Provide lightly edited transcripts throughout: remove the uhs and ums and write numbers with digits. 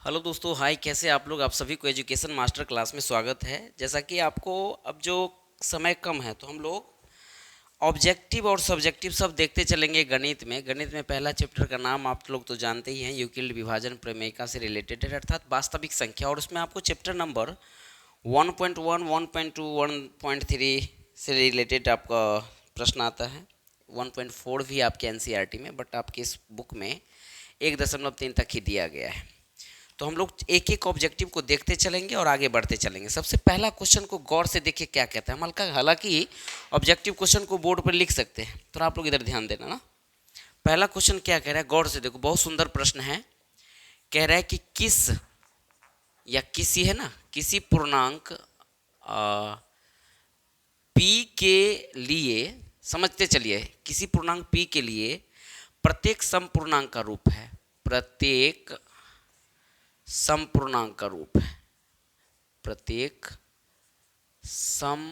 Hello दोस्तों, हाय। कैसे आप लोग? आप सभी को एजुकेशन मास्टर क्लास में स्वागत है। जैसा कि आपको अब जो समय कम है तो हम लोग ऑब्जेक्टिव और सब्जेक्टिव सब देखते चलेंगे। गणित में पहला चैप्टर का नाम आप लोग तो जानते ही हैं, यूक्लिड विभाजन प्रमेयिका से रिलेटेड है, अर्थात वास्तविक संख्या। और उसमें आपको चैप्टर नंबर 1.1, 1.2, 1.3 से रिलेटेड आपका प्रश्न आता है। 1.4 भी आपके एनसीईआरटी में, बट आपके इस बुक में 1.3 तक ही दिया गया है। तो हम लोग एक एक ऑब्जेक्टिव को देखते चलेंगे और आगे बढ़ते चलेंगे। सबसे पहला क्वेश्चन को गौर से देखिए क्या कहता है। हम हालांकि ऑब्जेक्टिव क्वेश्चन को बोर्ड पर लिख सकते हैं, तो आप लोग इधर ध्यान देना ना। पहला क्वेश्चन क्या कह रहा है, गौर से देखो, बहुत सुंदर प्रश्न है। कह रहा है कि किस या किसी है ना, किसी पूर्णांक पी के लिए, समझते चलिए, किसी पूर्णांक पी के लिए प्रत्येक समपूर्णांक का रूप है, प्रत्येक समपूर्णांक का रूप है, प्रत्येक समपूर्णांक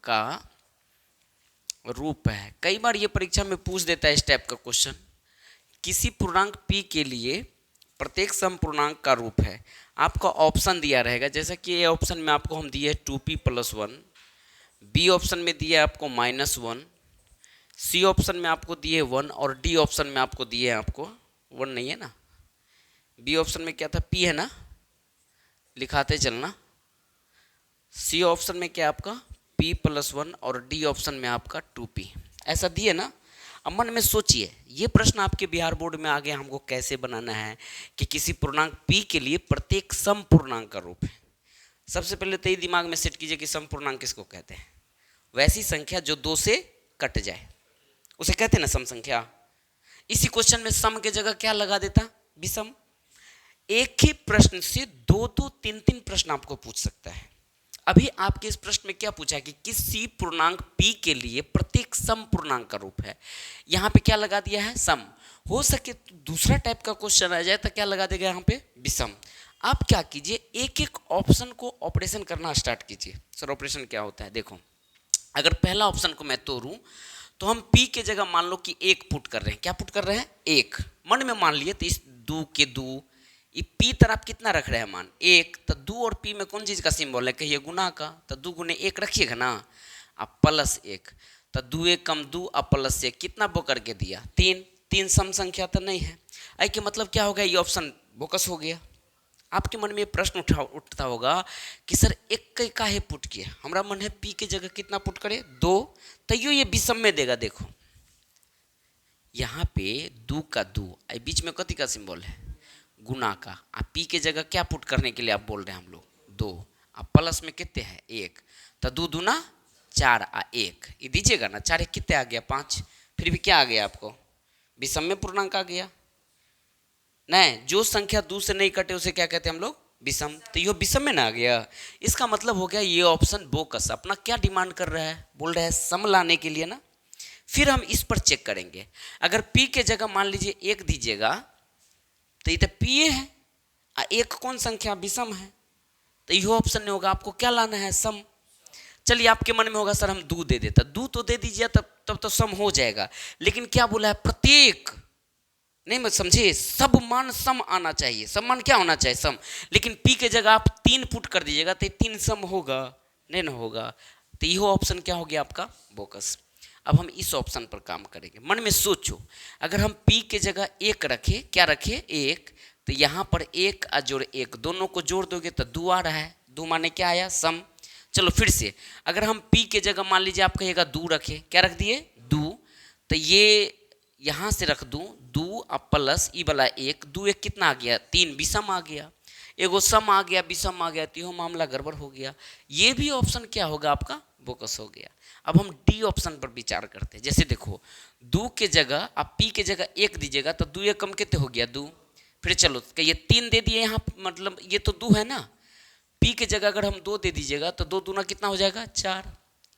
का रूप है। कई बार ये परीक्षा में पूछ देता है इस टाइप का क्वेश्चन। किसी पूर्णांक p के लिए प्रत्येक समपूर्णांक का रूप है। आपका ऑप्शन दिया रहेगा, जैसा कि ए ऑप्शन में आपको हम दिए 2p+1, बी ऑप्शन में दिए आपको -1, सी ऑप्शन में आपको दिए 1 और डी ऑप्शन में आपको दिए आपको 1 नहीं है ना। बी ऑप्शन में क्या था, p है ना, लिखाते चलना। सी ऑप्शन में क्या आपका p+1 और डी ऑप्शन में आपका 2p, ऐसा दिए ना। अब मन में सोचिए, ये प्रश्न आपके बिहार बोर्ड में आ गया, हमको कैसे बनाना है कि किसी पूर्णांक p के लिए प्रत्येक समपूर्णांक का रूप है। सबसे पहले तो ये दिमाग में सेट कीजिए कि समपूर्णांक किसको कहते हैं। वैसी संख्या जो 2 से कट जाए उसे कहते हैं ना सम संख्या। इसी क्वेश्चन में सम के जगह क्या लगा देता, विषम। एक ही प्रश्न से दो दो तीन तीन प्रश्न आपको पूछ सकता है। अभी आपके इस प्रश्न में क्या पूछा है कि किसी पूर्णांक p के लिए प्रत्येक सम पूर्णांक का रूप है। यहाँ पे क्या लगा दिया है, सम। हो सके तो दूसरा टाइप का क्वेश्चन आ जाए तो क्या लगा देगा यहाँ पे, विषम। आप क्या कीजिए, एक एक ऑप्शन को ऑपरेशन करना स्टार्ट कीजिए। सर ऑपरेशन क्या होता है, देखो। अगर पहला ऑप्शन को मैं तोड़ूं तो हम p के जगह मान लो कि 1 पुट कर रहे हैं। क्या पुट कर रहे हैं, 1 मन में मान लिए। तो इस 2 के 2, ये p तरफ कितना रख रहे हैं, मान 1। तो 2 और p में कौन चीज का सिंबल है, कहिए गुना का। तो 2 गुने 1 रखिएगा ना, अब +1। तो 2 1 कम 2 अब +1, कितना बो करके दिया, 3। 3 सम संख्या तो नहीं है। आई के मतलब क्या हो गया, ये ऑप्शन बोकस हो गया। आपके मन में प्रश्न उठता होगा कि सर एक का है पुट किया, हमारा मन है p के जगह कितना पुट करे, 2। तैयो ये विषम में देगा। देखो यहाँ पे 2 का 2, बीच में कति का सिंबल है, गुना का। आप p के जगह क्या पुट करने के लिए आप बोल रहे हैं हम लोग, 2। अब प्लस में कितने हैं, 1। तो 2 दूना 4 आ 1, ये दीजिएगा ना, 4 कितने आ गया, 5। फिर भी क्या आ गया आपको, विषम में पूर्णांक आ गया। नहीं, जो संख्या 2 से नहीं कटे उसे क्या कहते हैं हम लोग, विषम। तो ये विषम में ना आ गया। इसका मतलब हो गया ये ऑप्शन बोकस। अपना क्या डिमांड कर रहा है, बोल रहा है सम लाने के लिए ना। फिर हम इस पर चेक करेंगे। अगर p के जगह मान लीजिए 1 दीजिएगा तो ये तो p है, और 1 कौन संख्या, विषम है। तो यह ऑप्शन नहीं होगा, आपको क्या लाना है, सम। चलिए आपके मन में होगा सर हम 2 दे देता, 2 तो दे दीजिए, तब तो सम हो जाएगा। लेकिन क्या बोला है, प्रत्येक, नहीं मत समझे, सब मान सम आना चाहिए। सब मान क्या होना चाहिए, सम। लेकिन p के जगह आप 3 पुट कर दीजिएगा तो 3 सम होगा, नहीं ना होगा। तो यह ऑप्शन क्या हो गया आपका, बोकस। अब हम इस ऑप्शन पर काम करेंगे। मन में सोचो, अगर हम p के जगह 1 रखे, क्या रखे, 1, तो यहाँ पर 1 जोड़ 1, दोनों को जोड़ दोगे तो 2 आ रहा है। 2 माने क्या आया, सम। चलो फिर से, अगर हम p के जगह मान लीजिए आप कहिएगा 2 रखे, क्या रख दिए, 2। तो ये यहाँ से रख दूँ 2 अब प्लस ई वाला 1, 2 1 कितना आ गया, 3, विषम आ गया। एगो सम आ गया, विषम आ गया, तो यह मामला गड़बड़ हो गया। ये भी ऑप्शन क्या होगा आपका, बोकस हो गया। अब हम डी ऑप्शन पर विचार करते हैं। जैसे देखो, 2 के जगह आप p के जगह 1 दीजिएगा तो 2 1 कम कितने हो गया, 2। फिर चलो ये 3 दे दिए यहाँ, मतलब ये तो 2 है ना। p के जगह अगर हम 2 दे दीजिएगा तो 2 दूना कितना हो जाएगा, 4।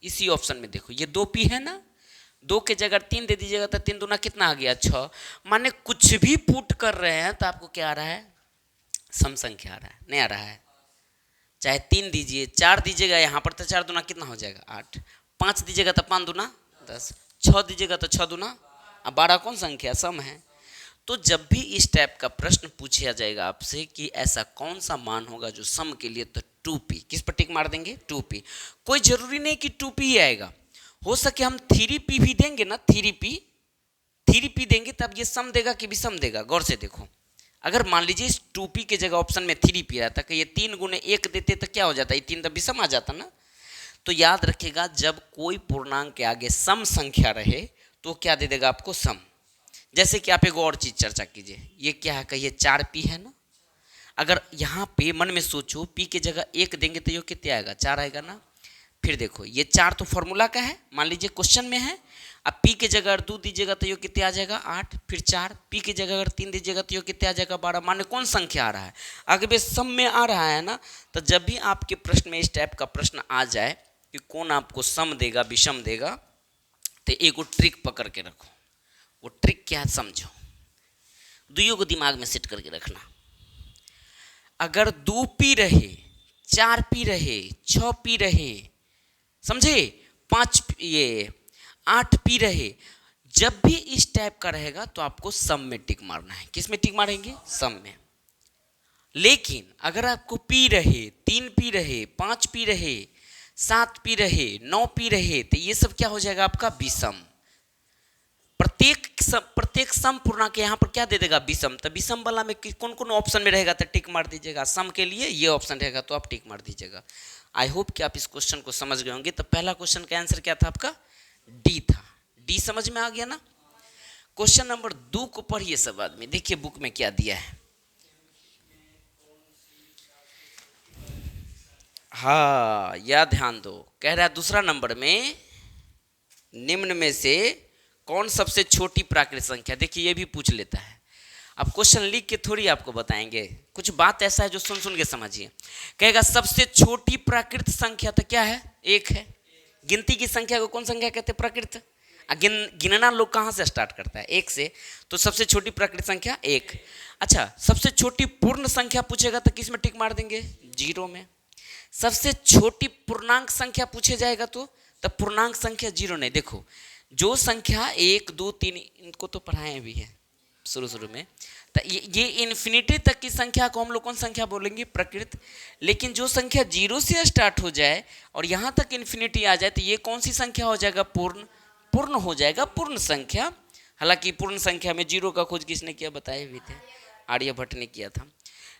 इसी ऑप्शन में देखो ये 2p है ना, 2 के जगह 3 दे दीजिएगा तो 3 दूना कितना आ गया, 6। माने कुछ भी पुट कर रहे हैं तो आपको क्या आ रहा है, सम संख्या आ रहा है, नहीं आ रहा है। चाहे 3 दीजिए, 4 दीजिएगा, यहाँ पर तो 4 दूना कितना हो जाएगा, 8। 5 दीजिएगा तो 5 दूना 10, 6 दीजिएगा तो 6 दूना 12, कौन संख्या, सम है। तो जब भी इस टाइप का प्रश्न पूछा जाएगा आपसे कि ऐसा कौन सा मान होगा जो सम के लिए, तो 2p, किस पर टिक मार देंगे, 2p। कोई जरूरी नहीं कि 2p ही आएगा, हो सके हम 3p भी देंगे ना, 3p देंगे तब ये सम देगा कि विषम देगा। गौर से देखो, अगर मान लीजिए इस 2p के जगह ऑप्शन में 3p रहता कि ये 3 गुने 1 देते तो क्या हो जाता, ये 3 तब विषम आ जाता ना। तो याद रखिएगा, जब कोई पूर्णांक के आगे सम संख्या रहे तो क्या दे देगा आपको, सम। जैसे कि आप एक और चीज चर्चा कीजिए, ये क्या है, कहिए 4p है ना। अगर यहाँ पे मन में सोचो p के जगह 1 देंगे तो ये कितने आएगा, 4 आएगा ना। फिर देखो ये 4 तो फॉर्मूला का है, मान लीजिए क्वेश्चन में है। अब p के जगह अगर 2 दीजिएगा तो ये कितने आ जाएगा, 8। फिर 4, p के जगह अगर 3 दीजिएगा तो ये कितने आ जाएगा, 12। माने कौन संख्या आ रहा है, अगर वे सम में आ रहा है ना। तो जब भी आपके प्रश्न में इस टाइप का प्रश्न आ जाए कि कौन आपको सम देगा विषम देगा, तो एक ट्रिक पकड़ के रखो। वो ट्रिक क्या है समझो, दुइयों को दिमाग में सेट करके रखना। अगर 2p रहे, 4p रहे, 6p रहे, समझे, 8p रहे, जब भी इस टाइप का रहेगा तो आपको सम में टिक मारना है। किस में टिक मारेंगे, सम में। लेकिन अगर आपको p रहे, 3p रहे, 5p रहे, 7p रहे, 9p रहे, तो ये सब क्या हो जाएगा आपका, विषम। प्रत्येक सम पूर्णांक यहाँ पर क्या दे देगा, विषम। तो विषम वाला में कौन कौन ऑप्शन में रहेगा तो टिक मार दीजिएगा। सम के लिए ये ऑप्शन रहेगा तो आप टिक मार दीजिएगा। आई होप कि आप इस क्वेश्चन को समझ गए होंगे। तो पहला क्वेश्चन का आंसर क्या था आपका, डी था। डी समझ में आ गया ना। क्वेश्चन नंबर 2 को पढ़िए सब आदमी, देखिए बुक में क्या दिया है। हाँ, या ध्यान दो, कह रहा है दूसरा नंबर में निम्न में से कौन सबसे छोटी प्राकृतिक संख्या। देखिए ये भी पूछ लेता है। अब क्वेश्चन लिख के थोड़ी आपको बताएंगे, कुछ बात ऐसा है जो सुन सुन के समझिए। कहेगा सबसे छोटी प्राकृतिक संख्या तो क्या है, 1 है। गिनती की संख्या को कौन संख्या कहते हैं, प्राकृत। गिनना लोग कहाँ से स्टार्ट करता है, 1 से। तो सबसे छोटी प्राकृतिक संख्या 1। अच्छा, सबसे छोटी पूर्ण संख्या पूछेगा तो किस में टिक मार देंगे, 0 में। सबसे छोटी पूर्णांक संख्या पूछे जाएगा तो तब पूर्णांक संख्या 0 नहीं। देखो जो संख्या 1 2 3 इनको तो पढ़ाए भी है शुरू में, तो ये इन्फिनिटी तक की संख्या को हम लोग कौन संख्या बोलेंगे, प्रकृत। लेकिन जो संख्या 0 से स्टार्ट हो जाए और यहाँ तक इन्फिनिटी आ जाए तो ये कौन सी संख्या हो जाएगा, पूर्ण हो जाएगा, पूर्ण संख्या। हालांकि पूर्ण संख्या में 0 का खोज किसने किया, बताए भी थे, आर्यभट्ट ने किया था।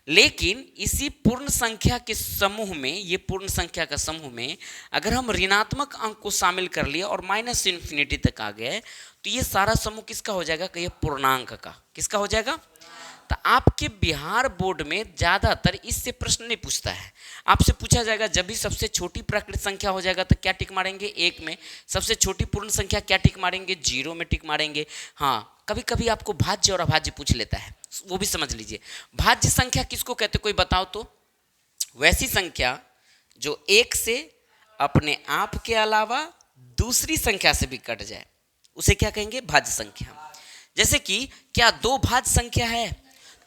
लेकिन इसी पूर्ण संख्या के समूह में, ये पूर्ण संख्या का समूह में अगर हम ऋणात्मक अंक को शामिल कर लिए और माइनस इन्फिनिटी तक आ गए तो ये सारा समूह किसका हो जाएगा, कहिए पूर्णांक का। किसका हो जाएगा। तो आपके बिहार बोर्ड में ज़्यादातर इससे प्रश्न नहीं पूछता है। आपसे पूछा जाएगा जब भी सबसे छोटी प्राकृतिक संख्या हो जाएगा तो क्या टिक मारेंगे, 1 में। सबसे छोटी पूर्ण संख्या क्या टिक मारेंगे, 0 में टिक मारेंगे। हाँ, कभी कभी आपको भाज्य और अभाज्य पूछ लेता है, वो भी समझ लीजिए। भाज्य संख्या किसको कहते, कोई बताओ तो। वैसी संख्या जो 1 से अपने आप के अलावा दूसरी संख्या से भी कट जाए उसे क्या कहेंगे, भाज्य संख्या। जैसे कि क्या 2 भाज्य संख्या है,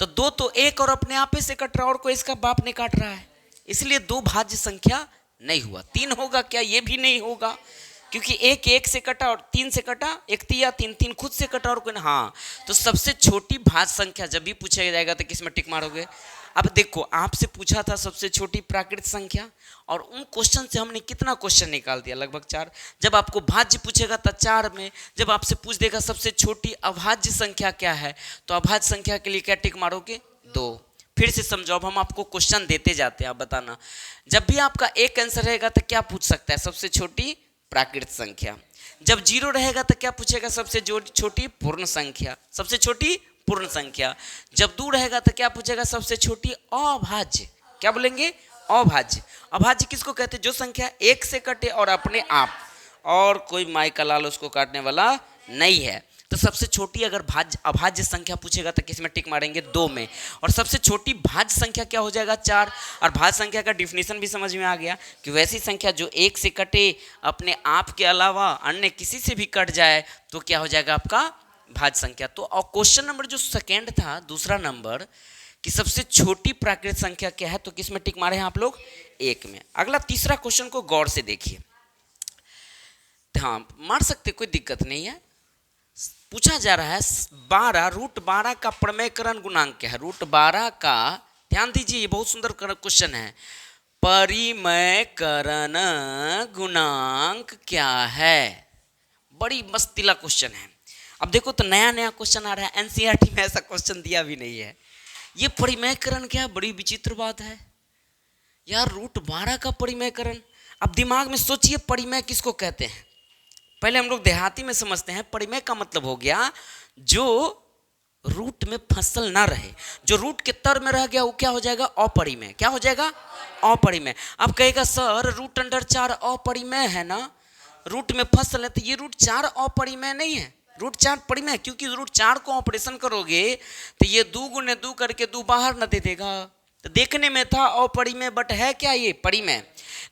तो 2 तो 1 और अपने आप से कट रहा है और कोई इसका बाप नहीं काट रहा है, इसलिए 2 भाज्य संख्या नहीं हुआ। 3 होगा क्या, ये भी नहीं होगा, क्योंकि 1 से कटा और 3 से कटा, 1 तिया 3, 3 खुद से कटा और कोई ना। हाँ, तो सबसे छोटी भाज्य संख्या जब भी पूछा जाएगा तो किस में टिक मारोगे। अब देखो आपसे पूछा था सबसे छोटी प्राकृतिक संख्या, और उन क्वेश्चन से हमने कितना क्वेश्चन निकाल दिया, लगभग 4। जब आपको भाज्य पूछेगा तो 4 में, जब आपसे पूछ देगा सबसे छोटी अभाज्य संख्या क्या है तो अभाज्य संख्या के लिए क्या टिक मारोगे, 2। फिर से समझो, अब हम आपको क्वेश्चन देते जाते हैं, आप बताना। जब भी आपका एक आंसर रहेगा तो क्या पूछ सकता है, सबसे छोटी प्राकृतिक संख्या। जब 0 रहेगा तो क्या पूछेगा, सबसे छोटी पूर्ण संख्या, सबसे छोटी पूर्ण संख्या। जब 2 रहेगा तो क्या पूछेगा, सबसे छोटी अभाज्य। क्या बोलेंगे, अभाज्य। अभाज्य किसको कहते हैं, जो संख्या 1 से कटे और अपने आप, और कोई माई का लाल उसको काटने वाला नहीं है। तो सबसे छोटी अगर अभाज्य संख्या पूछेगा तो किस में टिक मारेंगे, 2 में। और सबसे छोटी भाज्य संख्या क्या हो जाएगा, 4। और भाज्य संख्या का डिफिनीशन भी समझ में आ गया कि वैसी संख्या जो 1 से कटे, अपने आप के अलावा अन्य किसी से भी कट जाए तो क्या हो जाएगा आपका, भाज्य संख्या। तो और क्वेश्चन नंबर जो सेकेंड था, दूसरा नंबर, कि सबसे छोटी प्राकृतिक संख्या क्या है, तो किस में टिक मारे हैं आप लोग, 1 में। अगला तीसरा क्वेश्चन को गौर से देखिए। हाँ, मार सकते, कोई दिक्कत नहीं है। पूछा जा रहा है 12 रूट 12 का परिमेयकरण गुणांक क्या है। रूट 12 का, ध्यान दीजिए, ये बहुत सुंदर क्वेश्चन है। परिमेयकरण गुणांक क्या है, बड़ी मस्तीला क्वेश्चन है। अब देखो तो नया नया क्वेश्चन आ रहा है, एनसीईआरटी में ऐसा क्वेश्चन दिया भी नहीं है। ये परिमेयकरण क्या, बड़ी विचित्र बात है यार। रूट 12 का परिमेयकरण, अब दिमाग में सोचिए परिमेय किसको कहते हैं। पहले हम लोग देहाती में समझते हैं, परिमेय का मतलब हो गया जो रूट में फसल ना रहे, जो रूट के तर में रह गया वो क्या हो जाएगा, अपरिमेय। क्या हो जाएगा, अपरिमेय। अब कहेगा सर रूट अंडर 4 अपरिमेय है ना, रूट में फसल है, तो ये रूट 4 अपरिमेय नहीं है, रूट 4 परिमेय। क्योंकि रूट 4 को ऑपरेशन करोगे तो ये 2 गुने 2 करके 2 बाहर न दे देगा, तो देखने में था अपरिमेय, बट है क्या ये, परिमेय।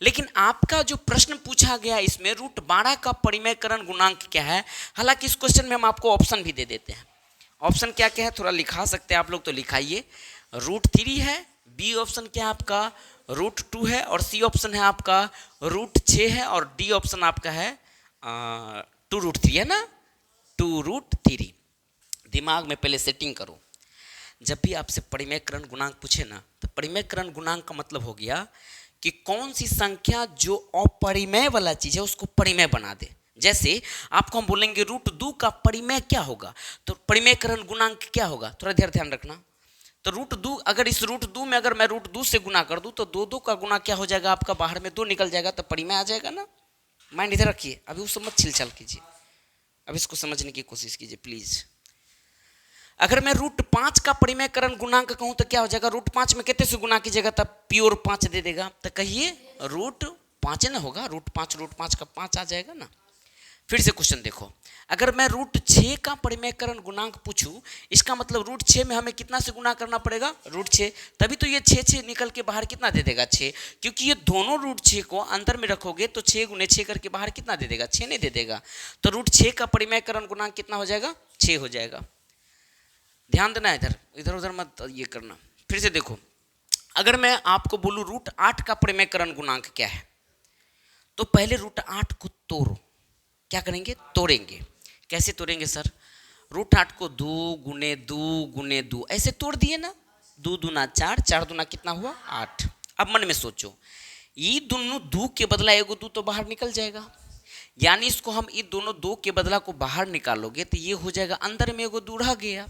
लेकिन आपका जो प्रश्न पूछा गया इसमें रूट 12 का परिमेयकरण गुणांक क्या है। हालांकि इस क्वेश्चन में हम आपको ऑप्शन भी दे देते हैं। ऑप्शन क्या क्या है थोड़ा लिखा सकते हैं आप लोग, तो लिखाइए। रूट 3 है, बी ऑप्शन क्या है आपका रूट 2 है, और सी ऑप्शन है आपका रूट 6 है, और डी ऑप्शन आपका है 2 रूट 3 है ना, 2 रूट 3। दिमाग में पहले सेटिंग करो। जब भी आपसे परिमेयकरण गुणांक पूछे ना, तो परिमेयकरण गुणांक का मतलब हो गया कि कौन सी संख्या जो अपरिमेय वाला चीज है उसको परिमेय बना दे। जैसे आपको हम बोलेंगे रूट 2 का परिमेय क्या होगा, तो परिमेयकरण गुणांक क्या होगा, थोड़ा ध्यान रखना। तो रूट 2, अगर इस रूट 2 में अगर मैं रूट 2 से गुना कर दूं तो 2 का गुना क्या हो जाएगा आपका, बाहर में 2 निकल जाएगा, तो परिमेय आ जाएगा ना। माइंड इधर रखिए, अभी उसको मत छिलछाल कीजिए, अब इसको समझने की कोशिश कीजिए प्लीज। अगर मैं रूट 5 का परिमेयकरण गुणांक कहूं तो क्या हो जाएगा, रूट 5 में कितने से गुना कीजिएगा तब प्योर 5 दे देगा, तो कहिए रूट 5 ना होगा, रूट 5 का 5 आ जाएगा ना। फिर से क्वेश्चन देखो, अगर मैं रूट 6 का परिमेयकरण गुणांक पूछूं, इसका मतलब रूट 6 में हमें कितना से गुना करना पड़ेगा, रूट 6, तभी तो ये 6 निकल के बाहर कितना दे देगा, 6। क्योंकि ये दोनों रूट 6 को अंदर में रखोगे तो 6 गुने 6 करके बाहर कितना दे देगा, 6 नहीं दे देगा। तो रूट 6 का परिमेयकरण गुणांक कितना हो जाएगा, 6 हो जाएगा। ध्यान देना, इधर इधर उधर मत ये करना। फिर से देखो, अगर मैं आपको बोलूं रूट 8 का परिमेयकरण गुणांक क्या है, तो पहले रूट 8 को तोड़ो। क्या करेंगे, तोड़ेंगे। कैसे तोड़ेंगे सर, रूट 8 को 2 गुने 2 गुने 2 ऐसे तोड़ दिए ना, 2 दूना 4, 4 दूना कितना हुआ 8। अब मन में सोचो, ये दोनों 2 के बदला एगो 2 तो बाहर निकल जाएगा, यानी इसको हम ये दोनों 2 के बदला को बाहर निकालोगे तो ये हो जाएगा, अंदर में एगो 2 रह गया,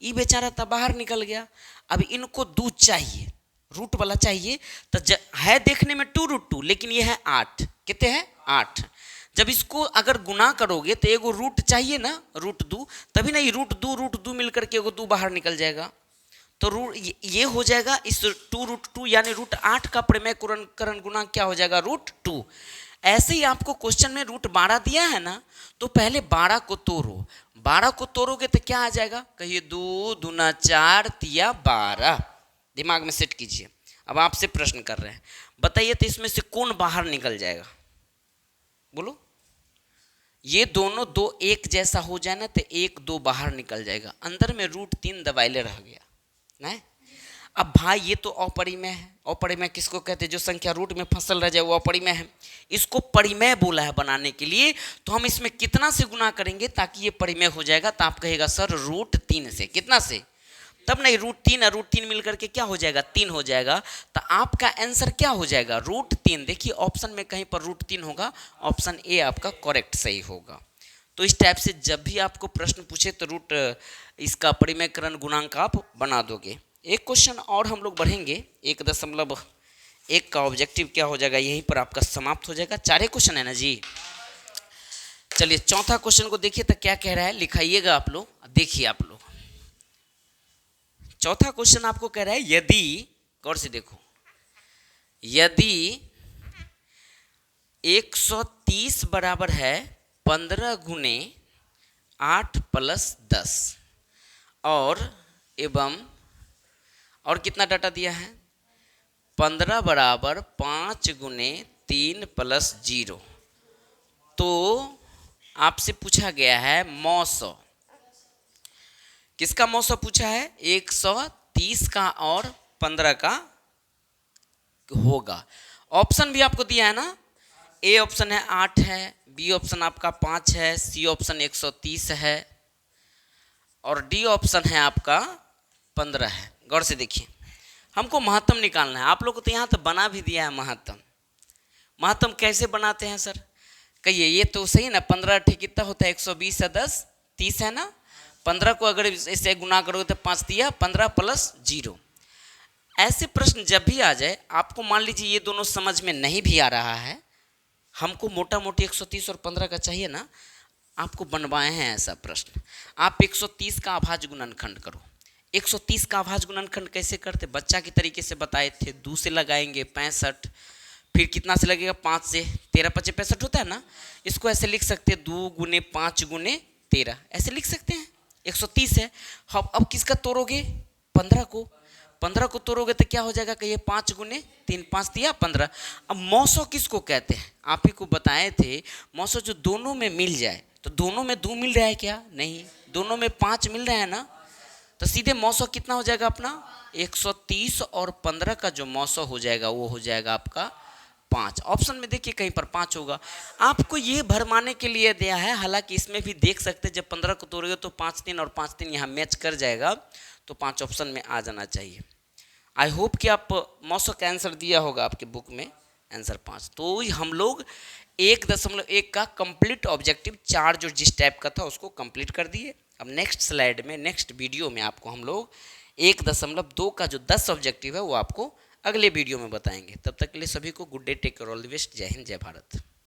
ये बेचारा था बाहर निकल गया। अब इनको 2 चाहिए, रूट वाला चाहिए, तो है देखने में 2 रूट 2, लेकिन ये है 8, कितने हैं 8। जब इसको अगर गुना करोगे तो एगो रूट चाहिए ना, रूट 2, तभी नहीं रूट 2 मिलकर के एगो 2 बाहर निकल जाएगा, तो रूट ये हो जाएगा इस 2 रूट 2 यानी रूट 8 का परिमेयकरण गुणांक क्या हो जाएगा, रूट 2। ऐसे ही आपको क्वेश्चन में रूट 12 दिया है ना, तो पहले 12 को तोड़ो, 12 को तोड़ोगे तो क्या आ जाएगा, कहिए 2 दूना 4 तिया 12। दिमाग में सेट कीजिए। अब आपसे प्रश्न कर रहे हैं, बताइए तो इसमें से कौन बाहर निकल जाएगा, बोलो। ये दोनों 2 एक जैसा हो जाए ना तो 1 2 बाहर निकल जाएगा, अंदर में रूट 3 दबाइले रह गया नहीं। अब भाई ये तो अपरिमेय है, अपरिमेय किसको कहते हैं, जो संख्या रूट में फसल रह जाए वो अपरिमेय है। इसको परिमेय बोला है बनाने के लिए, तो हम इसमें कितना से गुना करेंगे ताकि ये परिमेय हो जाएगा, तो आप कहेगा सर रूट 3 से, कितना से, तब नहीं रूट 3 और रूट 3 मिलकर के क्या हो जाएगा, 3 हो जाएगा, तो आपका आंसर क्या हो जाएगा, रूट 3। देखिए ऑप्शन में कहीं पर रूट 3 होगा, ऑप्शन ए आपका करेक्ट सही होगा। तो इस टाइप से जब भी आपको प्रश्न पूछे तो रूट इसका परिमेयकरण गुणांक आप बना दोगे। एक क्वेश्चन और हम लोग बढ़ेंगे, 1.1 का ऑब्जेक्टिव क्या हो जाएगा, यहीं पर आपका समाप्त हो जाएगा। 4 क्वेश्चन है ना जी। चलिए चौथा क्वेश्चन को देखिए तो क्या कह रहा है, लिखाइएगा आप लोग, देखिए आप लोग। चौथा क्वेश्चन आपको कह रहा है, यदि, गौर से देखो, यदि 130 बराबर है 15 गुने 8 प्लस 10 और कितना डाटा दिया है, 15 बराबर 5 गुने 3 प्लस 0, तो आपसे पूछा गया है मौसो। किसका मौसम पूछा है, 130 का और 15 का होगा। ऑप्शन भी आपको दिया है ना, ए ऑप्शन है 8 है, बी ऑप्शन आपका 5 है, सी ऑप्शन 130 है। और डी ऑप्शन है आपका 15 है। गौर से देखिए, हमको महत्तम निकालना है। आप लोग को तो यहाँ तो बना भी दिया है महत्तम। महत्तम कैसे बनाते हैं सर, कहिए। ये तो सही ना, 15 ठीक कितना होता है, 120 से 10 30 है ना। 15 को अगर इससे गुना करोगे तो 5 दिया 15 प्लस 0। ऐसे प्रश्न जब भी आ जाए, आपको मान लीजिए ये दोनों समझ में नहीं भी आ रहा है, हमको मोटा मोटी 130 और 15 का चाहिए ना, आपको बनवाए हैं ऐसा प्रश्न। आप 130 का अभाज्य गुणनखंड करो। 130 का अभाज्य गुणनखंड कैसे करते, बच्चा की तरीके से बताए थे। 2 से लगाएंगे 65, फिर कितना से लगेगा 5 से, 13 5 65 होता है ना। इसको ऐसे लिख सकते हैं 2 गुने 5 गुने 13, ऐसे लिख सकते हैं। 130 है। अब किसका तोड़ोगे, 15 को। 15 को तोड़ोगे तो क्या हो जाएगा, कहिए 5 गुने 3, 5 दिया 15। अब मौसो किसको कहते हैं, आप ही को बताए थे। मौसो जो दोनों में मिल जाए, तो दोनों में 2 मिल रहा है क्या, नहीं, दोनों में 5 मिल रहा है ना। तो सीधे मौसो कितना हो जाएगा अपना, 130 और 15 का जो मौसो हो जाएगा वो हो जाएगा आपका 5। ऑप्शन में देखिए कहीं पर 5 होगा। आपको ये भरमाने के लिए दिया है, हालांकि इसमें भी देख सकते हैं, जब 15 को तोड़ोगे तो 5 3 और 5 3 यहाँ मैच कर जाएगा, तो 5 ऑप्शन में आ जाना चाहिए। आई होप कि आप मौसो का आंसर दिया होगा आपके बुक में, आंसर 5। तो हम लोग 1.1 का कंप्लीट ऑब्जेक्टिव 4 जो जिस टाइप का था उसको कंप्लीट कर दिए। अब नेक्स्ट स्लाइड में, नेक्स्ट वीडियो में आपको हम लोग 1.2 का जो 10 ऑब्जेक्टिव है वो आपको अगले वीडियो में बताएंगे। तब तक के लिए सभी को good day, take care, all the best, जय हिंद, जय भारत।